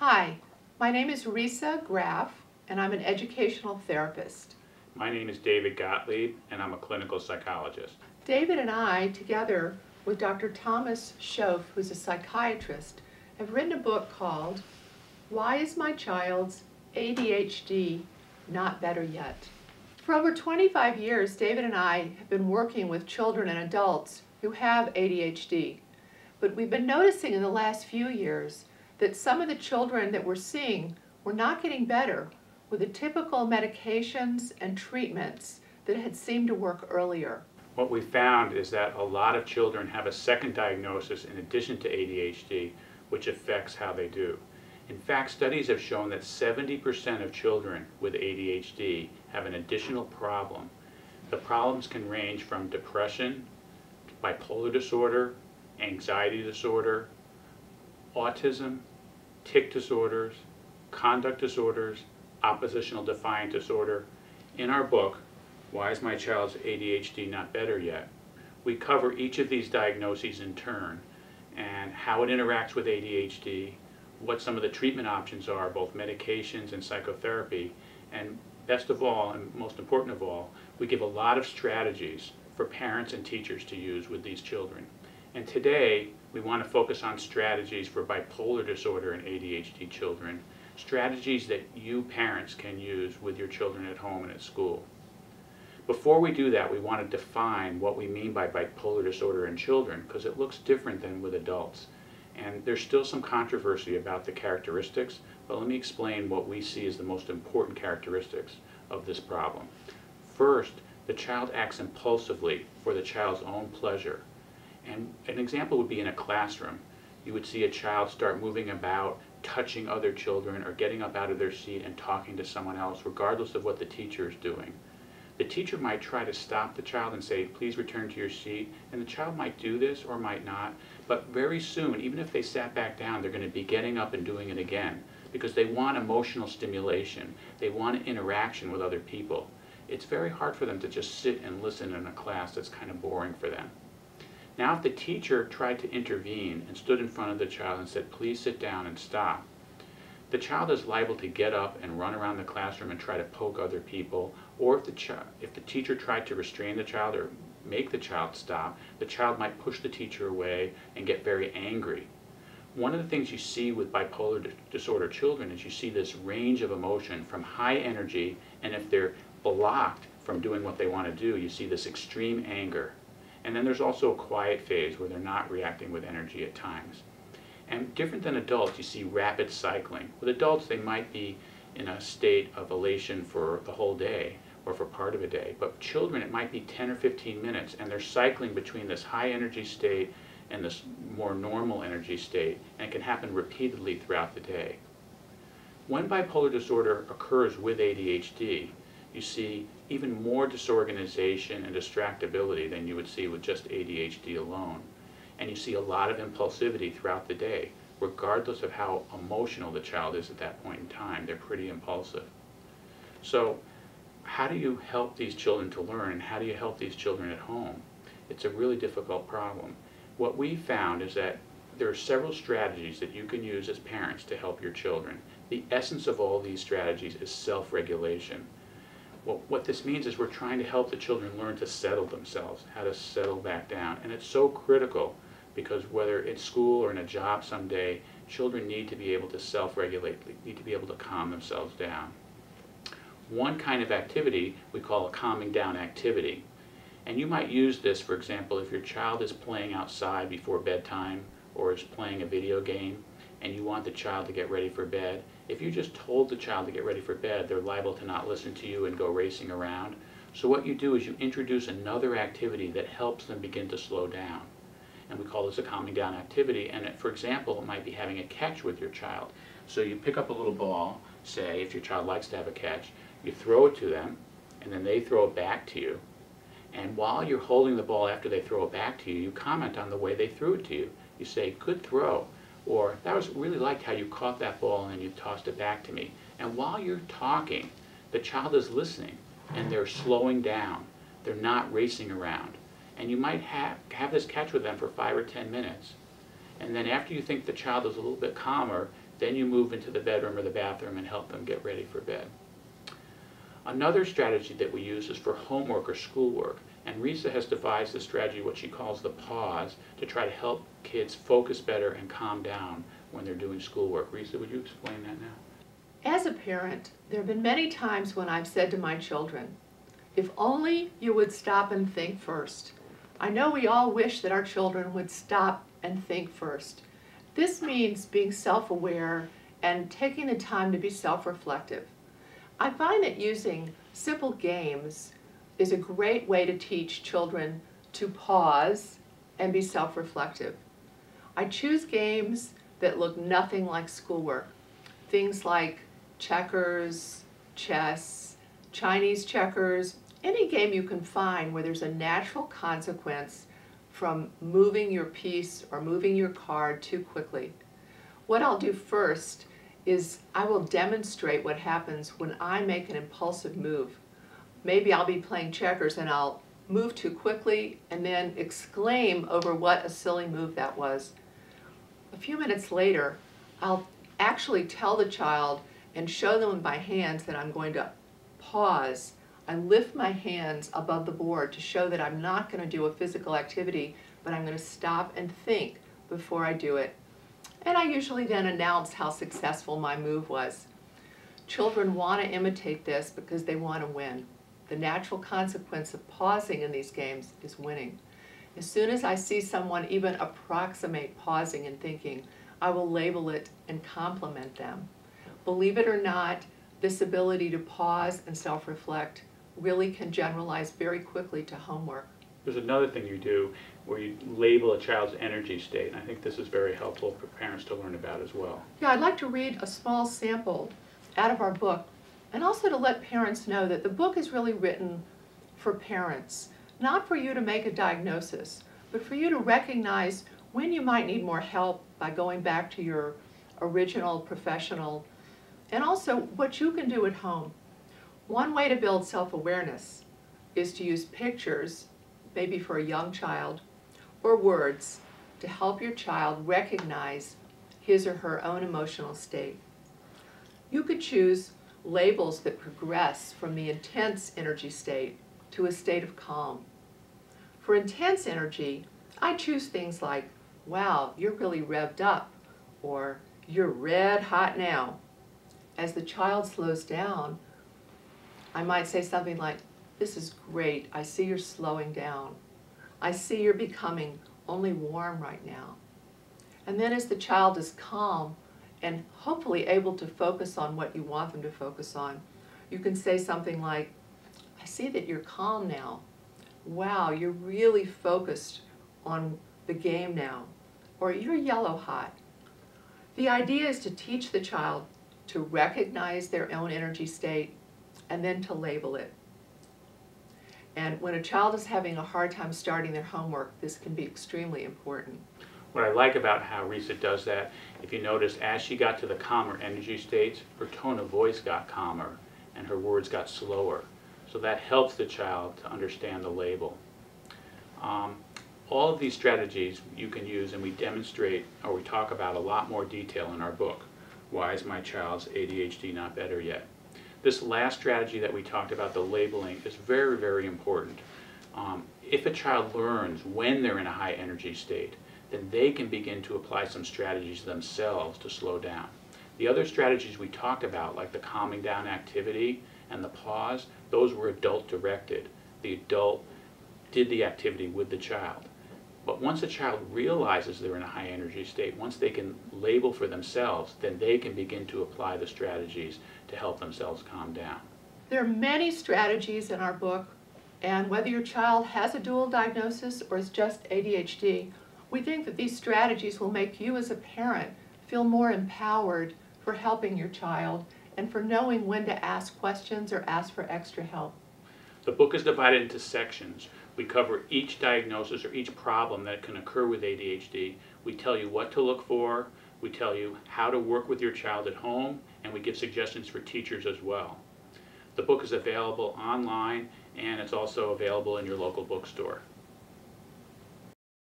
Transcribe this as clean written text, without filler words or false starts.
Hi, my name is Risa Graff, and I'm an educational therapist. My name is David Gottlieb, and I'm a clinical psychologist. David and I, together with Dr. Thomas Schoaf, who's a psychiatrist, have written a book called Why is My Child's ADHD Not Better Yet? For over 25 years, David and I have been working with children and adults who have ADHD. But we've been noticing in the last few years that some of the children that we're seeing were not getting better with the typical medications and treatments that had seemed to work earlier. What we found is that a lot of children have a second diagnosis in addition to ADHD, which affects how they do. In fact, studies have shown that 70% of children with ADHD have an additional problem. The problems can range from depression, bipolar disorder, anxiety disorder, autism, tic disorders, conduct disorders, oppositional defiant disorder. In our book, Why is My Child's ADHD Not Better Yet?, we cover each of these diagnoses in turn and how it interacts with ADHD, what some of the treatment options are, both medications and psychotherapy, and best of all, and most important of all, we give a lot of strategies for parents and teachers to use with these children. And today, we want to focus on strategies for bipolar disorder and ADHD children, strategies that you parents can use with your children at home and at school. Before we do that, we want to define what we mean by bipolar disorder in children, because it looks different than with adults. And there's still some controversy about the characteristics, but let me explain what we see as the most important characteristics of this problem. First, the child acts impulsively for the child's own pleasure. And an example would be in a classroom. You would see a child start moving about, touching other children, or getting up out of their seat and talking to someone else, regardless of what the teacher is doing. The teacher might try to stop the child and say, please return to your seat, and the child might do this or might not, but very soon, even if they sat back down, they're going to be getting up and doing it again, because they want emotional stimulation. They want interaction with other people. It's very hard for them to just sit and listen in a class that's kind of boring for them. Now, if the teacher tried to intervene and stood in front of the child and said, please sit down and stop, the child is liable to get up and run around the classroom and try to poke other people, or if the teacher tried to restrain the child or make the child stop, the child might push the teacher away and get very angry. One of the things you see with bipolar disorder children is you see this range of emotion from high energy, and if they're blocked from doing what they want to do, you see this extreme anger. And then there's also a quiet phase where they're not reacting with energy at times. And different than adults, you see rapid cycling. With adults, they might be in a state of elation for the whole day or for part of a day. But children, it might be 10 or 15 minutes, and they're cycling between this high energy state and this more normal energy state, and it can happen repeatedly throughout the day. When bipolar disorder occurs with ADHD, you see even more disorganization and distractibility than you would see with just ADHD alone. And you see a lot of impulsivity throughout the day, regardless of how emotional the child is at that point in time. They're pretty impulsive. So how do you help these children to learn, and how do you help these children at home? It's a really difficult problem. What we found is that there are several strategies that you can use as parents to help your children. The essence of all these strategies is self-regulation. What this means is we're trying to help the children learn to settle themselves, how to settle back down. And it's so critical because whether it's school or in a job someday, children need to be able to self-regulate, need to be able to calm themselves down. One kind of activity we call a calming down activity. And you might use this, for example, if your child is playing outside before bedtime or is playing a video game and you want the child to get ready for bed. If you just told the child to get ready for bed, they're liable to not listen to you and go racing around. So what you do is you introduce another activity that helps them begin to slow down. And we call this a calming down activity. And for example, it might be having a catch with your child. So you pick up a little ball, say, if your child likes to have a catch, you throw it to them, and then they throw it back to you. And while you're holding the ball after they throw it back to you, you comment on the way they threw it to you. You say, good throw. Or, that was really liked how you caught that ball and you tossed it back to me. And while you're talking, the child is listening and they're slowing down. They're not racing around. And you might have this catch with them for 5 or 10 minutes. And then after you think the child is a little bit calmer, Then you move into the bedroom or the bathroom and help them get ready for bed. Another strategy that we use is for homework or schoolwork. And Risa has devised a strategy, what she calls the pause, to try to help kids focus better and calm down when they're doing schoolwork. Risa, would you explain that now? As a parent, there have been many times when I've said to my children, if only you would stop and think first. I know we all wish that our children would stop and think first. This means being self-aware and taking the time to be self-reflective. I find that using simple games is a great way to teach children to pause and be self-reflective. I choose games that look nothing like schoolwork. Things like checkers, chess, Chinese checkers, any game you can find where there's a natural consequence from moving your piece or moving your card too quickly. What I'll do first is I will demonstrate what happens when I make an impulsive move. Maybe I'll be playing checkers and I'll move too quickly and then exclaim over what a silly move that was. A few minutes later, I'll actually tell the child and show them with my hands that I'm going to pause. I lift my hands above the board to show that I'm not going to do a physical activity, but I'm going to stop and think before I do it. And I usually then announce how successful my move was. Children want to imitate this because they want to win. The natural consequence of pausing in these games is winning. As soon as I see someone even approximate pausing and thinking, I will label it and compliment them. Believe it or not, this ability to pause and self-reflect really can generalize very quickly to homework. There's another thing you do where you label a child's energy state, and I think this is very helpful for parents to learn about as well. Yeah, I'd like to read a small sample out of our book, and also to let parents know that the book is really written for parents, not for you to make a diagnosis, but for you to recognize when you might need more help by going back to your original professional, and also what you can do at home. One way to build self-awareness is to use pictures, maybe for a young child, or words to help your child recognize his or her own emotional state. You could choose labels that progress from the intense energy state to a state of calm. For intense energy, I choose things like, wow, you're really revved up, or you're red hot now. As the child slows down, I might say something like, this is great, I see you're slowing down. I see you're becoming only warm right now. And then as the child is calm and hopefully able to focus on what you want them to focus on, you can say something like, I see that you're calm now. Wow, you're really focused on the game now. Or you're yellow hot. The idea is to teach the child to recognize their own energy state and then to label it. And when a child is having a hard time starting their homework, this can be extremely important. What I like about how Risa does that, if you notice, as she got to the calmer energy states, her tone of voice got calmer and her words got slower. So that helps the child to understand the label. All of these strategies you can use, and we demonstrate or we talk about a lot more detail in our book, Why is My Child's ADHD Not Better Yet? This last strategy that we talked about, the labeling, is very, very important. If a child learns when they're in a high energy state, then they can begin to apply some strategies themselves to slow down. The other strategies we talked about, like the calming down activity and the pause, those were adult directed. The adult did the activity with the child. But once a child realizes they're in a high energy state, once they can label for themselves, then they can begin to apply the strategies to help themselves calm down. There are many strategies in our book, and whether your child has a dual diagnosis or is just ADHD, we think that these strategies will make you as a parent feel more empowered for helping your child and for knowing when to ask questions or ask for extra help. The book is divided into sections. We cover each diagnosis or each problem that can occur with ADHD. We tell you what to look for, we tell you how to work with your child at home, and we give suggestions for teachers as well. The book is available online, and it's also available in your local bookstore.